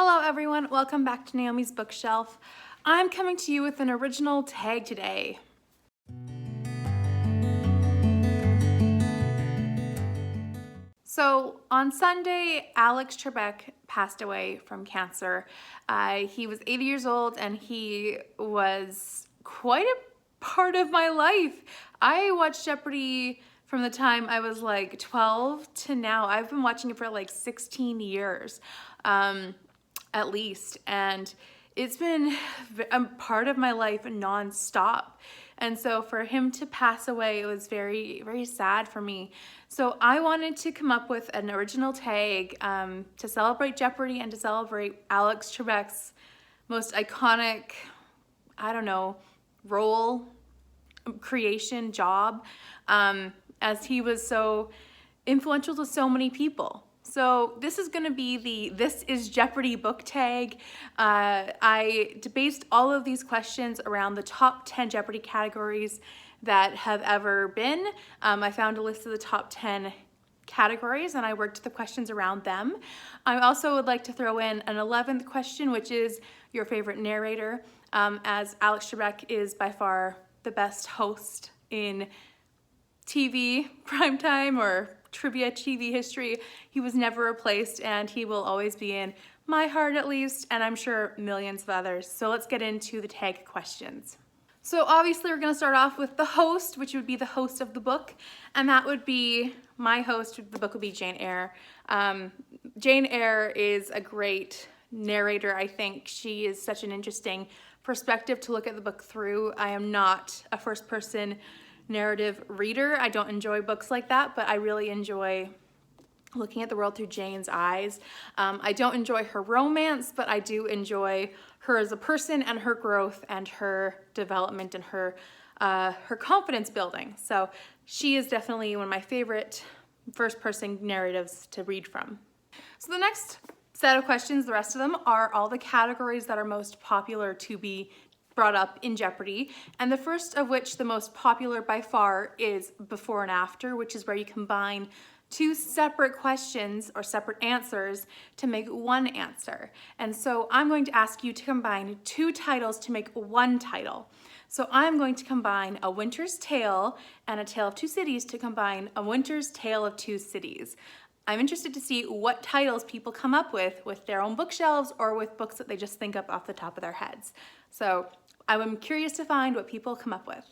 Hello everyone, welcome back to Naomi's Bookshelf. I'm coming to you with an original tag today. So on Sunday, Alex Trebek passed away from cancer. He was 80 years old and he was quite a part of my life. I watched Jeopardy from the time I was like 12 to now. I've been watching it for like 16 years. At least, and it's been a part of my life non-stop. And so for him to pass away, it was very, very sad for me. So I wanted to come up with an original tag to celebrate Jeopardy and to celebrate Alex Trebek's most iconic, role, creation, job, as he was so influential to so many people. So this is going to be the This is Jeopardy book tag. I based all of these questions around the top 10 Jeopardy categories that have ever been. I found a list of the top 10 categories and I worked the questions around them. I also would like to throw in an 11th question, which is your favorite narrator, as Alex Trebek is by far the best host in TV, primetime, or trivia TV history. He was never replaced and he will always be in my heart at least, and I'm sure millions of others. So let's get into the tag questions. So obviously we're going to start off with the host, which would be the host of the book, and that would be my host. The book would be Jane Eyre. Jane Eyre is a great narrator. I think she is such an interesting perspective to look at the book through. I am not a first person narrative reader. I don't enjoy books like that, but I really enjoy looking at the world through Jane's eyes. I don't enjoy her romance, but I do enjoy her as a person and her growth and her development and her confidence building. So she is definitely one of my favorite first-person narratives to read from. So the next set of questions, the rest of them, are all the categories that are most popular to be brought up in Jeopardy, and the first of which, the most popular by far, is before and after, which is where you combine two separate questions or separate answers to make one answer. And so I'm going to ask you to combine two titles to make one title. So I'm going to combine A Winter's Tale and A Tale of Two Cities to combine A Winter's Tale of Two Cities. I'm interested to see what titles people come up with their own bookshelves or with books that they just think up off the top of their heads. So I'm curious to find what people come up with.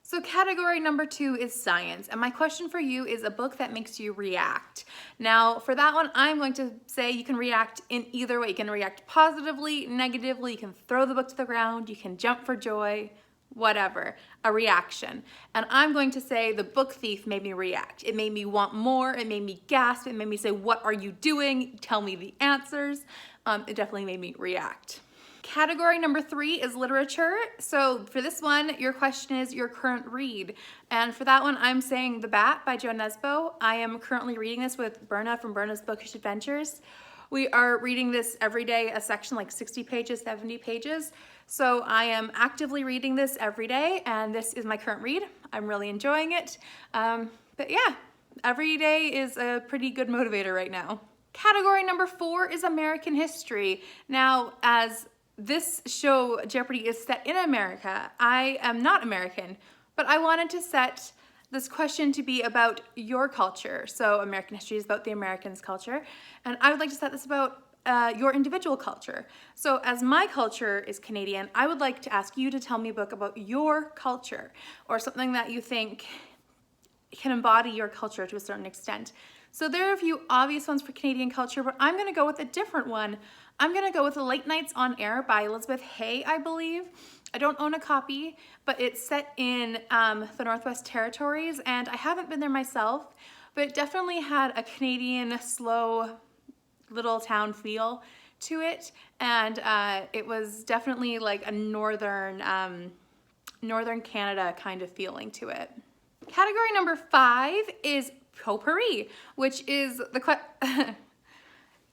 So category number 2 is science, and my question for you is a book that makes you react. Now for that one, I'm going to say you can react in either way. You can react positively, negatively, you can throw the book to the ground, you can jump for joy, whatever, a reaction. And I'm going to say The Book Thief made me react. It made me want more, it made me gasp, it made me say, what are you doing? Tell me the answers. It definitely made me react. Category number 3 is literature. So for this one, your question is your current read. And for that one, I'm saying The Bat by Jo Nesbø. I am currently reading this with Berna from Berna's Bookish Adventures. We are reading this every day, a section like 60 pages, 70 pages. So I am actively reading this every day, and this is my current read. I'm really enjoying it. But yeah, every day is a pretty good motivator right now. Category number 4 is American history. Now, as this show, Jeopardy, is set in America, I am not American, but I wanted to set this question to be about your culture. So American history is about the Americans' culture, and I would like to set this about your individual culture. So as my culture is Canadian, I would like to ask you to tell me a book about your culture, or something that you think can embody your culture to a certain extent. So there are a few obvious ones for Canadian culture, but I'm gonna go with a different one. I'm gonna go with The Late Nights on Air by Elizabeth Hay, I believe. I don't own a copy, but it's set in the Northwest Territories, and I haven't been there myself, but it definitely had a Canadian slow little town feel to it, and it was definitely like a northern Canada kind of feeling to it. Category number 5 is Potpourri, which is the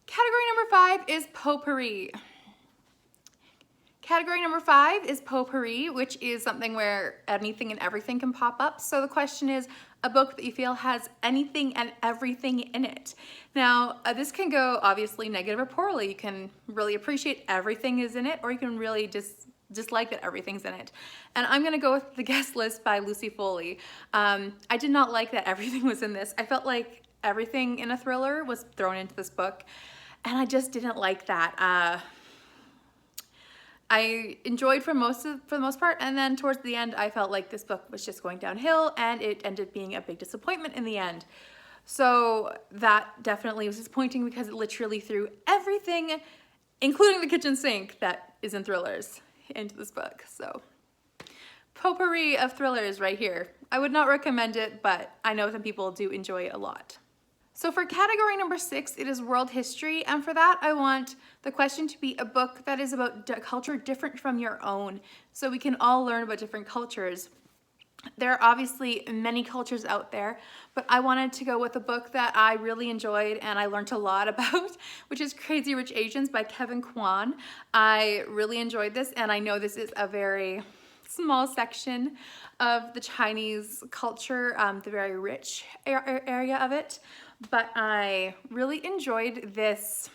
Category number 5 is Potpourri. Category number 5 is potpourri, which is something where anything and everything can pop up. So the question is a book that you feel has anything and everything in it. Now, this can go obviously negative or poorly. You can really appreciate everything is in it, or you can really dislike that everything's in it. And I'm gonna go with The Guest List by Lucy Foley. I did not like that everything was in this. I felt like everything in a thriller was thrown into this book, and I just didn't like that. I enjoyed for the most part, and then towards the end I felt like this book was just going downhill, and it ended being a big disappointment in the end. So that definitely was disappointing because it literally threw everything, including the kitchen sink that is in thrillers, into this book. So potpourri of thrillers right here. I would not recommend it, but I know some people do enjoy it a lot. So for category number 6, it is world history, and for that I want the question to be a book that is about a culture different from your own, so we can all learn about different cultures. There are obviously many cultures out there, but I wanted to go with a book that I really enjoyed and I learned a lot about, which is Crazy Rich Asians by Kevin Kwan. I really enjoyed this, and I know this is a very small section of the Chinese culture, the very rich area of it, but I really enjoyed this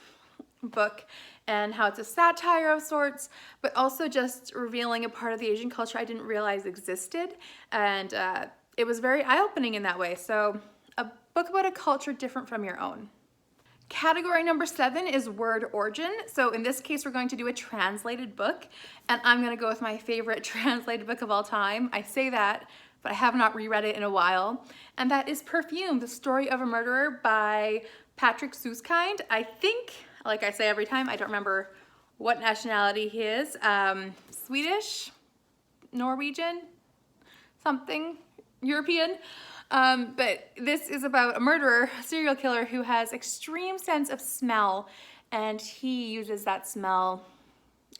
book and how it's a satire of sorts, but also just revealing a part of the Asian culture I didn't realize existed, and it was very eye-opening in that way. So a book about a culture different from your own. Category number 7 is word origin. So in this case, we're going to do a translated book, and I'm gonna go with my favorite translated book of all time. I say that, but I have not reread it in a while, and that is Perfume, The Story of a Murderer by Patrick Suskind. I think, like I say every time, I don't remember what nationality he is. Swedish, Norwegian, something, European. But this is about a murderer, a serial killer who has extreme sense of smell, and he uses that smell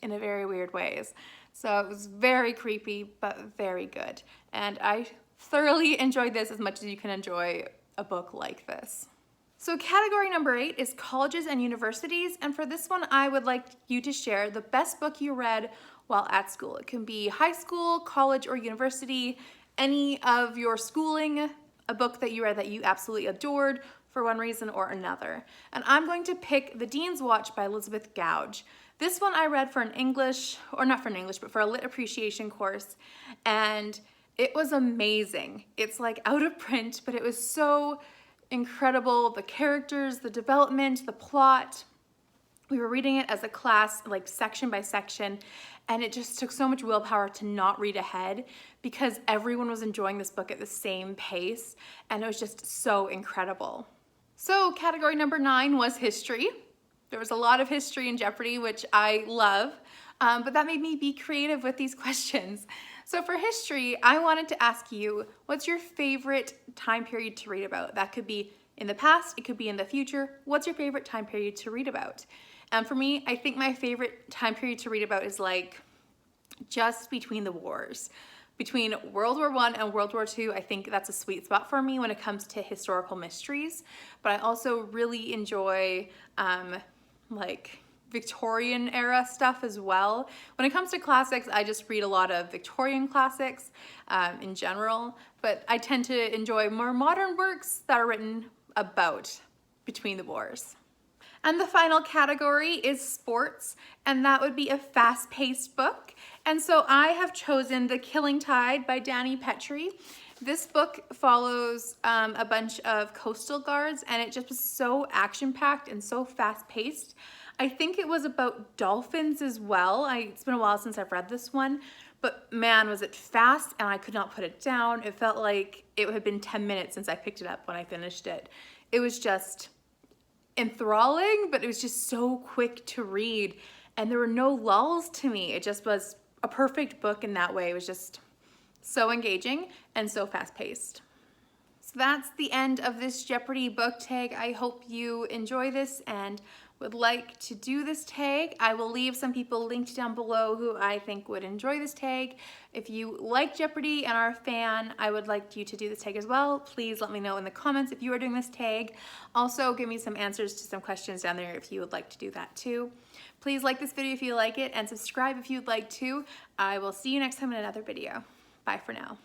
in a very weird ways. So it was very creepy, but very good. And I thoroughly enjoyed this as much as you can enjoy a book like this. So category number 8 is colleges and universities, and for this one I would like you to share the best book you read while at school. It can be high school, college, or university, any of your schooling, a book that you read that you absolutely adored for one reason or another. And I'm going to pick The Dean's Watch by Elizabeth Gouge. This one I read for an English, or not for an English, but for a lit appreciation course, and it was amazing. It's like out of print, but it was so incredible. The characters, the development, the plot. We were reading it as a class, like section by section, and it just took so much willpower to not read ahead because everyone was enjoying this book at the same pace, and it was just so incredible. So category number 9 was history. There was a lot of history in Jeopardy, which I love, but that made me be creative with these questions. So for history, I wanted to ask you, what's your favorite time period to read about? That could be in the past, it could be in the future. What's your favorite time period to read about? And for me, I think my favorite time period to read about is like just between the wars. Between World War I and World War II, I think that's a sweet spot for me when it comes to historical mysteries. But I also really enjoy like Victorian era stuff as well. When it comes to classics, I just read a lot of Victorian classics in general, but I tend to enjoy more modern works that are written about between the wars. And the final category is sports, and that would be a fast-paced book. And so I have chosen The Killing Tide by Danny Petrie. This book follows a bunch of coastal guards, and it just was so action-packed and so fast-paced. I think it was about dolphins as well. It's been a while since I've read this one, but man, was it fast, and I could not put it down. It felt like it had been 10 minutes since I picked it up when I finished it. It was just enthralling, but it was just so quick to read, and there were no lulls to me. It just was a perfect book in that way. It was just so engaging and so fast-paced. So that's the end of this Jeopardy book tag. I hope you enjoy this and would like to do this tag. I will leave some people linked down below who I think would enjoy this tag. If you like Jeopardy and are a fan, I would like you to do this tag as well. Please let me know in the comments if you are doing this tag. Also, give me some answers to some questions down there if you would like to do that too. Please like this video if you like it and subscribe if you'd like to. I will see you next time in another video. Bye for now.